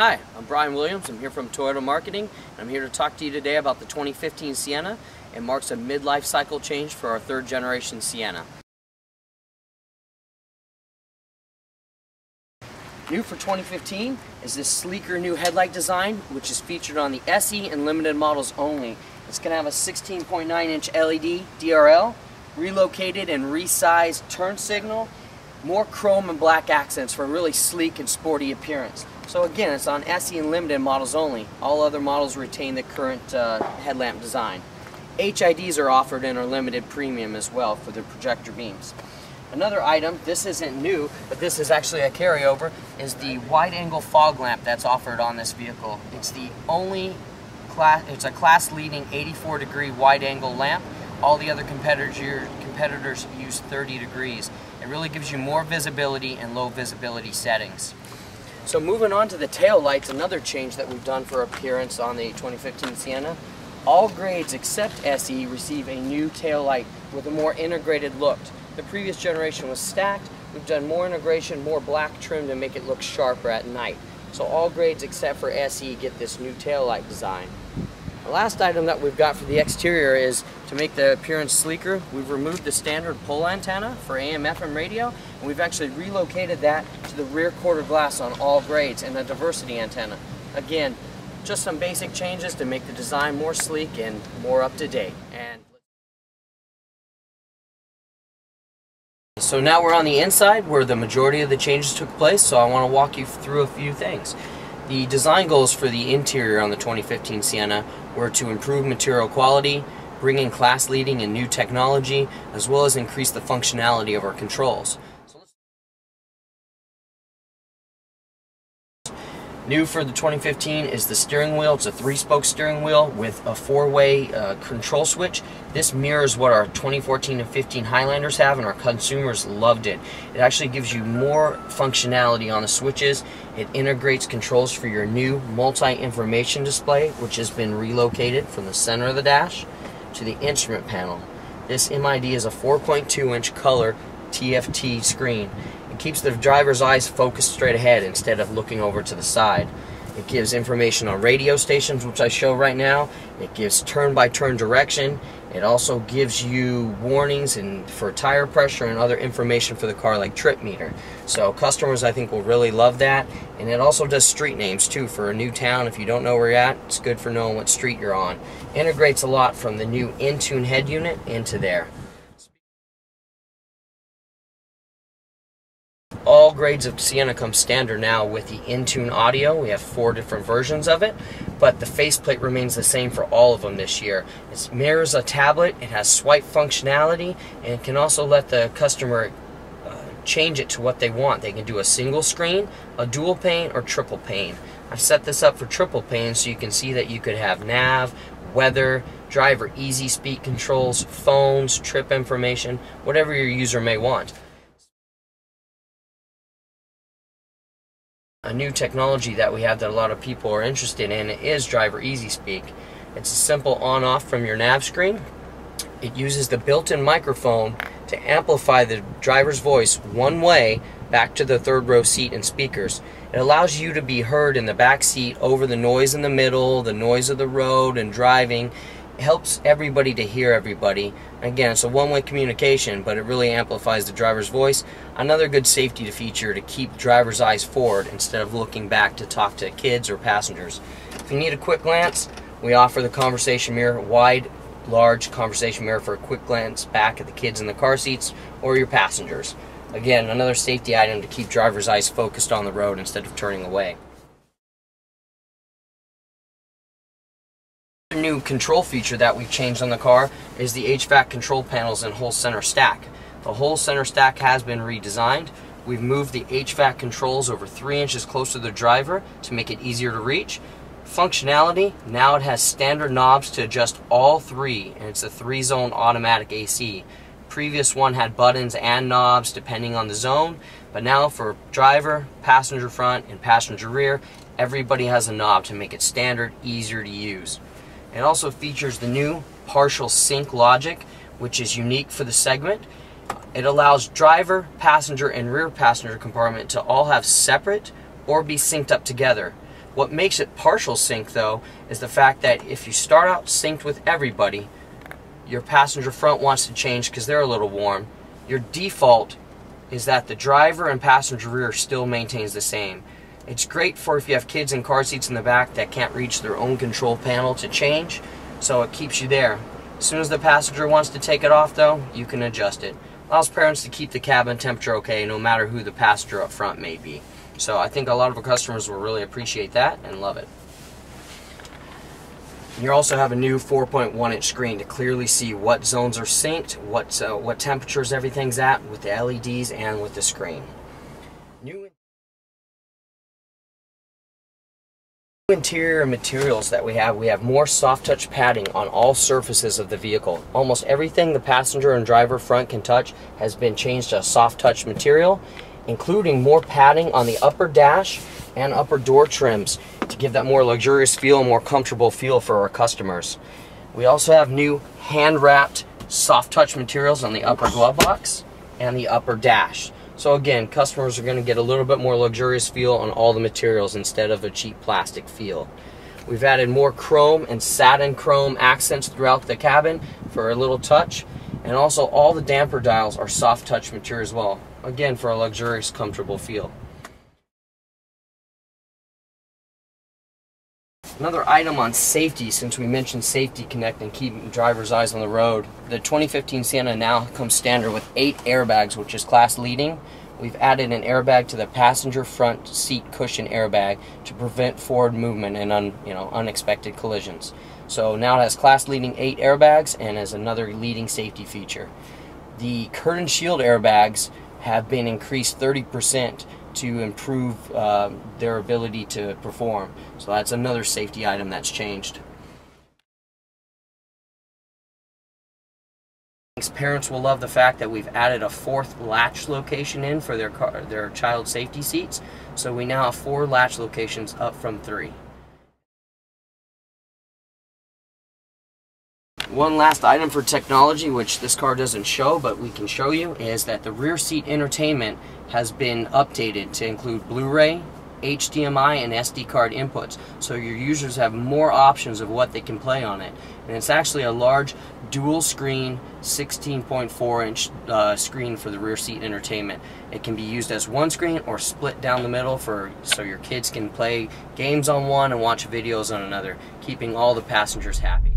Hi, I'm Brian Williams. I'm here from Toyota Marketing, and I'm here to talk to you today about the 2015 Sienna. It marks a mid-life cycle change for our third generation Sienna. New for 2015 is this sleeker new headlight design, which is featured on the SE and limited models only. It's going to have a 16.9-inch LED DRL, relocated and resized turn signal, more chrome and black accents for a really sleek and sporty appearance. So again, it's on SE and limited models only. All other models retain the current headlamp design. HIDs are offered in our limited premium as well for the projector beams. Another item, this isn't new, but this is actually a carryover, is the wide-angle fog lamp that's offered on this vehicle. It's the only it's a class-leading 84-degree wide-angle lamp. All the other competitors use 30 degrees. It really gives you more visibility in low visibility settings. So moving on to the tail lights, another change that we've done for appearance on the 2015 Sienna. All grades except SE receive a new tail light with a more integrated look. The previous generation was stacked. We've done more integration, more black trim to make it look sharper at night. So all grades except for SE get this new tail light design. The last item that we've got for the exterior is to make the appearance sleeker. We've removed the standard pole antenna for AM/FM radio, and we've actually relocated that to the rear quarter glass on all grades and a diversity antenna. Again, just some basic changes to make the design more sleek and more up to date. So now we're on the inside where the majority of the changes took place, so I want to walk you through a few things. The design goals for the interior on the 2015 Sienna were to improve material quality, bring in class-leading and new technology, as well as increase the functionality of our controls. New for the 2015 is the steering wheel. It's a 3-spoke steering wheel with a 4-way control switch. This mirrors what our 2014 and 15 Highlanders have, and our consumers loved it. It actually gives you more functionality on the switches. It integrates controls for your new multi-information display, which has been relocated from the center of the dash to the instrument panel. This MID is a 4.2-inch color TFT screen. It keeps the driver's eyes focused straight ahead instead of looking over to the side. It gives information on radio stations, which I show right now. It gives turn-by-turn direction. It also gives you warnings for tire pressure and other information for the car, like trip meter. So customers, I think, will really love that. And it also does street names too. For a new town, if you don't know where you're at, it's good for knowing what street you're on. Integrates a lot from the new Entune head unit into there. All grades of Sienna come standard now with the Entune audio. We have 4 different versions of it, but the faceplate remains the same for all of them this year. It mirrors a tablet, it has swipe functionality, and it can also let the customer change it to what they want. They can do a single screen, a dual pane, or triple pane. I've set this up for triple pane so you can see that you could have nav, weather, driver easy speak controls, phones, trip information, whatever your user may want. A new technology that we have that a lot of people are interested in is driver easy speak. It's a simple on-off from your nav screen. It uses the built-in microphone to amplify the driver's voice one way back to the third row seat and speakers. It allows you to be heard in the back seat over the noise in the middle, the noise of the road and driving. It helps everybody to hear everybody. Again, it's a one-way communication, but it really amplifies the driver's voice. Another good safety feature to keep driver's eyes forward instead of looking back to talk to kids or passengers. If you need a quick glance, we offer the conversation mirror, wide, large conversation mirror for a quick glance back at the kids in the car seats or your passengers. Again, another safety item to keep driver's eyes focused on the road instead of turning away. A new control feature that we've changed on the car is the HVAC control panels and whole center stack. The whole center stack has been redesigned. We've moved the HVAC controls over 3 inches closer to the driver to make it easier to reach. Functionality, now it has standard knobs to adjust all 3, and it's a 3-zone automatic AC. Previous one had buttons and knobs depending on the zone, but now for driver, passenger front, and passenger rear, everybody has a knob to make it standard, easier to use. It also features the new partial sync logic, which is unique for the segment. It allows driver, passenger, and rear passenger compartment to all have separate or be synced up together. What makes it partial sync though is the fact that if you start out synced with everybody, your passenger front wants to change because they're a little warm. Your default is that the driver and passenger rear still maintains the same. It's great for if you have kids in car seats in the back that can't reach their own control panel to change, so it keeps you there. As soon as the passenger wants to take it off though, you can adjust it. Allows parents to keep the cabin temperature okay no matter who the passenger up front may be. So I think a lot of our customers will really appreciate that and love it. You also have a new 4.1-inch screen to clearly see what zones are synced, what temperatures everything's at with the LEDs and with the screen. New interior materials that we have more soft touch padding on all surfaces of the vehicle. Almost everything the passenger and driver front can touch has been changed to a soft touch material, including more padding on the upper dash and upper door trims to give that more luxurious feel and more comfortable feel for our customers. We also have new hand wrapped soft touch materials on the upper glove box and the upper dash. So again, customers are going to get a little bit more luxurious feel on all the materials instead of a cheap plastic feel. We've added more chrome and satin chrome accents throughout the cabin for a little touch, and also all the damper dials are soft touch material as well, again for a luxurious, comfortable feel. Another item on safety, since we mentioned Safety Connect and keeping drivers' eyes on the road, the 2015 Sienna now comes standard with 8 airbags, which is class leading. We've added an airbag to the passenger front seat cushion airbag to prevent forward movement and unexpected collisions. So now it has class leading 8 airbags and is another leading safety feature. The curtain shield airbags have been increased 30% to improve their ability to perform. So that's another safety item that's changed. Parents will love the fact that we've added a 4th latch location in for their child safety seats. So we now have 4 latch locations up from 3. One last item for technology, which this car doesn't show, but we can show you, is that the rear seat entertainment has been updated to include Blu-ray, HDMI, and SD card inputs. So your users have more options of what they can play on it. And it's actually a large dual screen 16.4-inch screen for the rear seat entertainment. It can be used as one screen or split down the middle so your kids can play games on one and watch videos on another, keeping all the passengers happy.